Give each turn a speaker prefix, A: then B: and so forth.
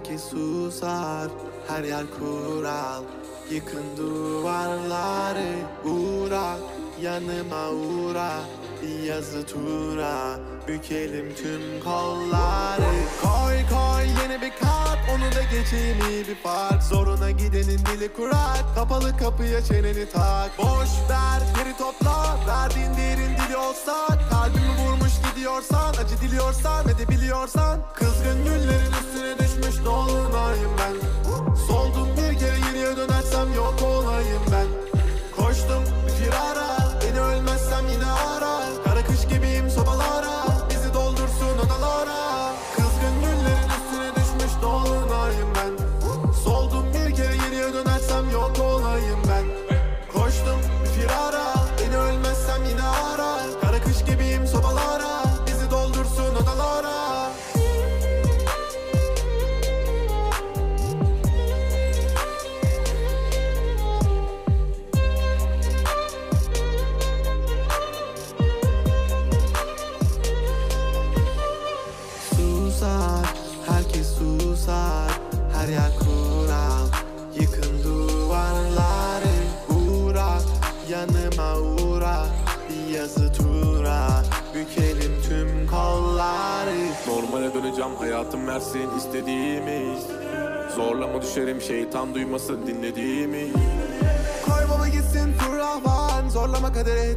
A: herkes susar, her yer kural. Yıkın duvarları, uğra, yanıma uğra. Bir yazı tura, bükelim tüm kolları. Koy koy yeni bir kart, onu da geçeyim iyi bir fark. Zoruna gidenin dili kurak, kapalı kapıya çeneni tak. Boş ver geri topla, verdiğin değerin dili olsa. Kalbimi vurmuş gidiyorsan, acı diliyorsan ve de biliyorsan. Kızgın güllerin üstüne düşmüş dolunayım ben. Soldum bir kere geriye dönersem yok olayım ben. Koştum bir firara, beni ölmezsem yine ara. Kara kış gibiyim sobalara, bizi doldursun odalara. Kızgın güllerin üstüne düşmüş dolunayım ben. Soldum bir kere geriye dönersem yok olayım ben. Koştum bir firara, beni ölmezsem yine ara. Kara kış gibiyim sobalara, bizi doldursun odalara. Herkes susar, her yer kural. Yıkın duvarları, uğra, yanıma uğra. Bir yazı tura, bükelim tüm kolları.
B: Normale döneceğim, hayatım versin istediğimi. Zorlama düşerim, şeytan duymasın dinlediğimi.
A: Koy baba gitsin fırlavan, zorlama kadere.